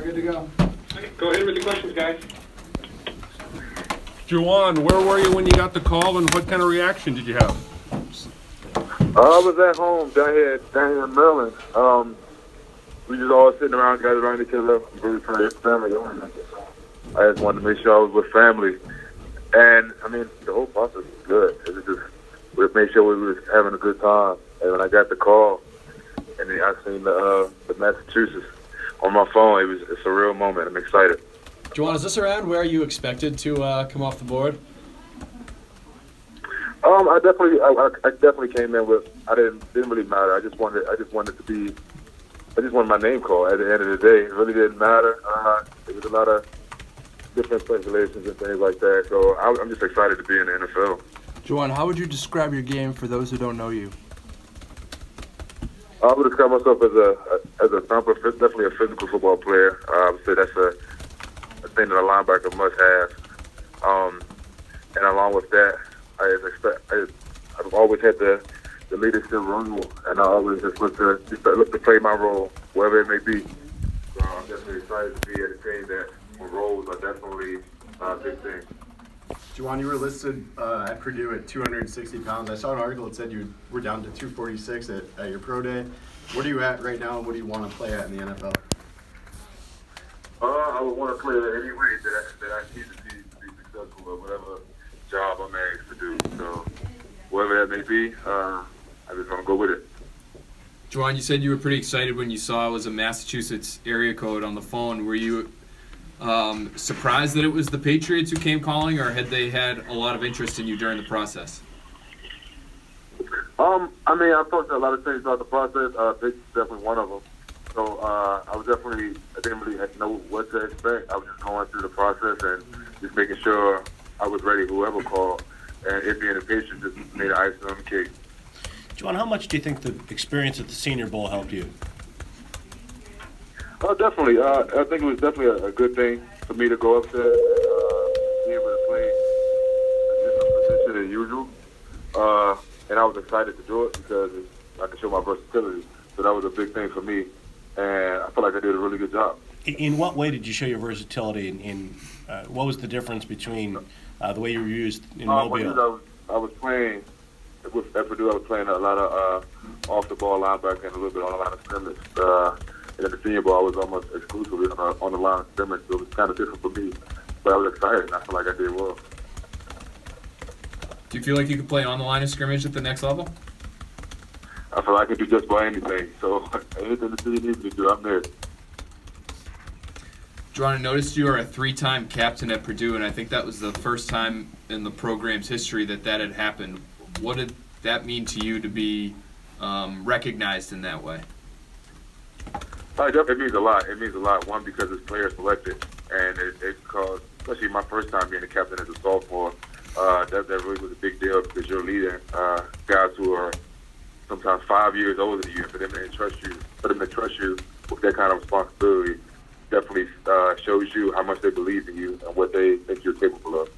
Good to go. Okay, go ahead with the questions, guys. Juwan, where were you when you got the call, and what kind of reaction did you have? I was at home down here in Maryland. We just all sitting around, guys around each other, really trying to get family. I just wanted to make sure I was with family. And, I mean, the whole process was good. It was just, we made sure we were having a good time. And when I got the call, and then I seen the Massachusetts on my phone, it's a real moment. I'm excited. Juwan, is this around where you expected to come off the board? I definitely came in with, didn't really matter. I just wanted my name called at the end of the day. It really didn't matter. There was a lot of different speculations and things like that. So I'm just excited to be in the NFL. Juwan, how would you describe your game for those who don't know you? I would describe myself as a thumper, definitely a physical football player. I would say that's a thing that a linebacker must have. And along with that, I've always had the leadership role, and I always just look to play my role, wherever it may be. So I'm definitely excited to be at a team that roles are definitely a big thing. Juwan, you were listed at Purdue at 260 pounds. I saw an article that said you were down to 246 at your pro day. What are you at right now, and what do you want to play at in the NFL? I would want to play at any way that I need to be successful at whatever job I'm asked to do. So whatever that may be, I just want to go with it. Juwan, you said you were pretty excited when you saw it was a Massachusetts area code on the phone. Were you surprised that it was the Patriots who came calling, or had they had a lot of interest in you during the process? I mean, I've talked to a lot of things about the process. This is definitely one of them. So I didn't really know what to expect. I was just going through the process and just making sure I was ready, whoever called. And it being a patient just made icing on the cake. Juwan, how much do you think the experience at the Senior Bowl helped you? Definitely. I think it was definitely a good thing for me to go up there and be able to play a different position than usual. And I was excited to do it because I could show my versatility. So that was a big thing for me. And I feel like I did a really good job. In what way did you show your versatility? What was the difference between the way you were used in Mobile? I was playing at Purdue. I was playing a lot of off the ball linebacker and a little bit on the line of scrimmage. And at the Senior Bowl, I was almost exclusively on the line of scrimmage. So it was kind of different for me, but I was excited, and I feel like I did well. Do you feel like you could play on the line of scrimmage at the next level? I feel like I could do just about anything. So anything the city needs me to do, I'm there. Juwan, I noticed you are a 3-time captain at Purdue, and I think that was the first time in the program's history that had happened. What did that mean to you to be recognized in that way? It means a lot. It means a lot. One, because it's player selected, and it caused, especially my first time being a captain as a sophomore, that really was a big deal because you're leading guys who are sometimes 5 years older than you. For them to trust you with that kind of responsibility definitely shows you how much they believe in you and what they think you're capable of.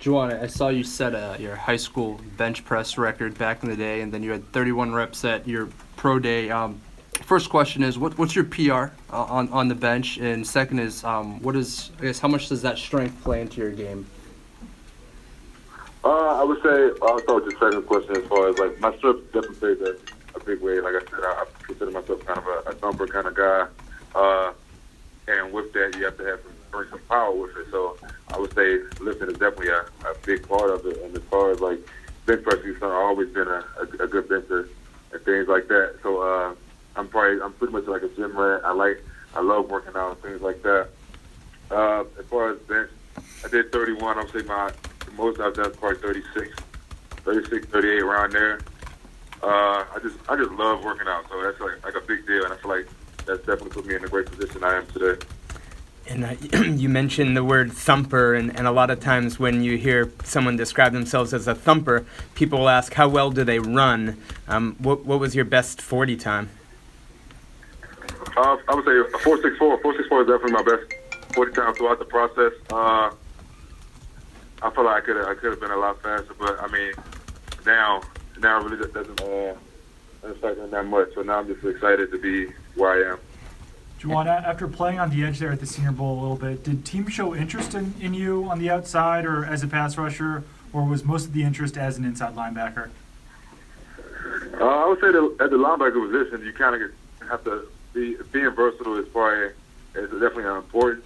Juwan, I saw you set your high school bench press record back in the day, and then you had 31 reps at your pro day. First question is, what's your PR on the bench? And second is, how much does that strength play into your game? I would say, I'll start with the second question as far as, like, my strength definitely plays a big way. Like I said, I consider myself kind of a thumper kind of guy. And with that, you have to bring some power with it. So I would say lifting is definitely a big part of it. And as far as, like, bench pressing, I've always been a good bencher and things like that. So I'm pretty much like a gym rat. I love working out and things like that. As far as bench, I did 31. I would say the most I've done is probably 36, 38 around there. I just love working out, so that's like a big deal, and I feel like that's definitely put me in a great position I am today. And you mentioned the word thumper, and a lot of times when you hear someone describe themselves as a thumper, people will ask, how well do they run? What was your best 40 time? I would say a 4.64. 4.64 is definitely my best 40 time throughout the process. I feel like I could have been a lot faster, but I mean, now it really just doesn't affect me that much. So now I'm just excited to be where I am. Juwan, after playing on the edge there at the Senior Bowl a little bit, did teams show interest in you on the outside or as a pass rusher, or was most of the interest as an inside linebacker? I would say that at the linebacker position, you kind of have to being versatile is probably is definitely important.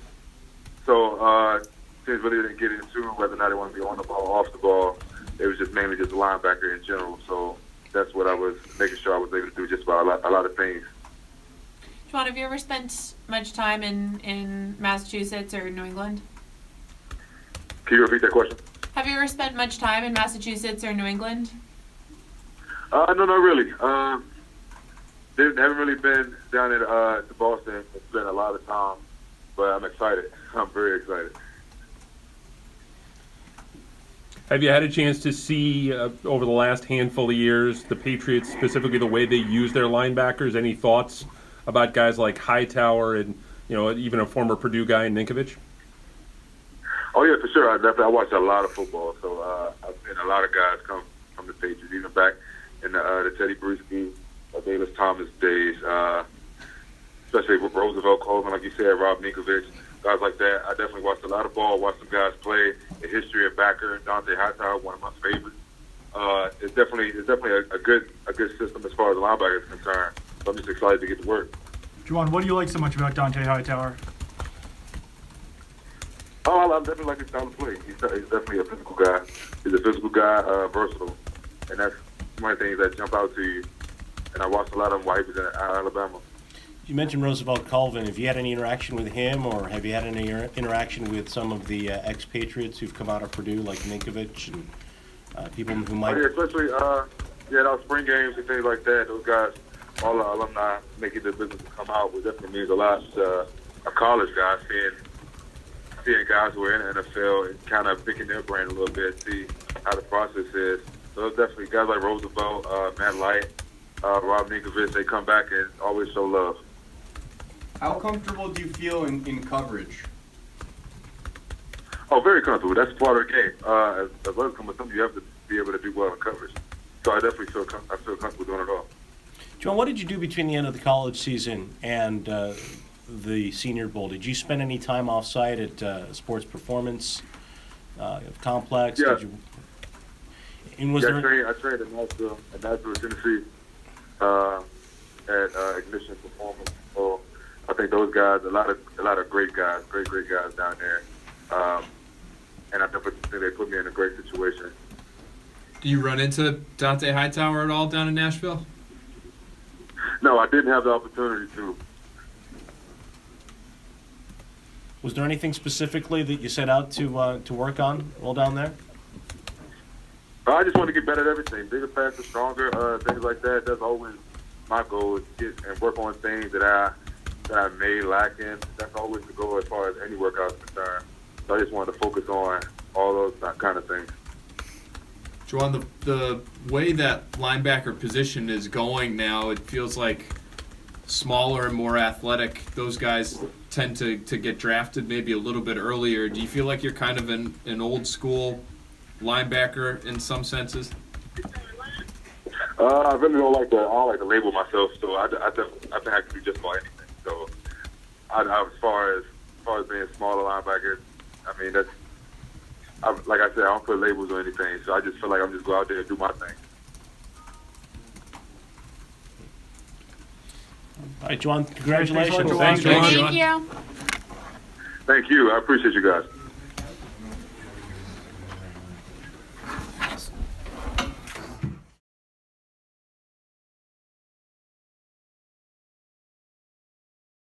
So teams really didn't get into whether or not they want to be on the ball, off the ball. It was just mainly just a linebacker in general. So that's what I was making sure I was able to do just about a lot of things. Juwan, have you ever spent much time in Massachusetts or New England? Can you repeat that question? Have you ever spent much time in Massachusetts or New England? No, not really. Haven't really been down to Boston and spent a lot of time, but I'm excited. I'm very excited. Have you had a chance to see over the last handful of years the Patriots, specifically the way they use their linebackers? Any thoughts about guys like Hightower and even a former Purdue guy, Ninkovich? Oh yeah, for sure. I watch a lot of football, so I've seen a lot of guys come from the Patriots, even back in the Teddy Bruschi, Bayless Thomas days, especially with Roosevelt Colvin, like you said, Rob Ninkovich, guys like that. I definitely watched a lot of ball, watched some guys play. The history of Backer, Dante Hightower, one of my favorites. It's definitely a good system as far as the linebacker is concerned. So I'm just excited to get to work. Juwan, what do you like so much about Dante Hightower? Oh, I definitely like his style of play. He's definitely a physical guy. He's a physical guy, versatile, and that's one of the things that jump out to you. And I watched a lot of him while he was in Alabama. You mentioned Roosevelt Colvin. Have you had any interaction with him, or have you had any interaction with some of the ex-Patriots who've come out of Purdue, like Ninkovich and people who might? Oh, yeah, especially those spring games and things like that. Those guys, all the alumni making the business to come out, which definitely means a lot to a college guy seeing guys who are in the NFL and kind of picking their brain a little bit, see how the process is. So it's definitely guys like Roosevelt, Matt Light, Rob Ninkovich, they come back and always show love. How comfortable do you feel in coverage? Oh, very comfortable. That's part of the game. As well as coming something, you have to be able to do well in coverage. So I definitely feel comfortable doing it all. John, what did you do between the end of the college season and the Senior Bowl? Did you spend any time off-site at Sports Performance Complex? Yeah. I trained in Nashville, Tennessee, at Ignition Performance. So I think those guys, a lot of great guys down there, and I definitely think they put me in a great situation. Do you run into Dante Hightower at all down in Nashville? No, I didn't have the opportunity to. Was there anything specifically that you set out to work on while down there? I just want to get better at everything, bigger, faster, stronger, things like that. That's always my goal, is get and work on things that I may lack in. That's always the goal as far as any workout is concerned. So I just wanted to focus on all those kind of things. Juwan, the way that linebacker position is going now, it feels like smaller and more athletic, those guys tend to get drafted maybe a little bit earlier. Do you feel like you're kind of an old school linebacker in some senses? I really don't like to label myself, so I think I can do just about anything. So as far as being a smaller linebacker, I mean like I said, I don't put labels or anything, so I just feel like I'm just go out there and do my thing. All right, John, congratulations. Thanks, Juwan. Thank you. Thank you. I appreciate you guys.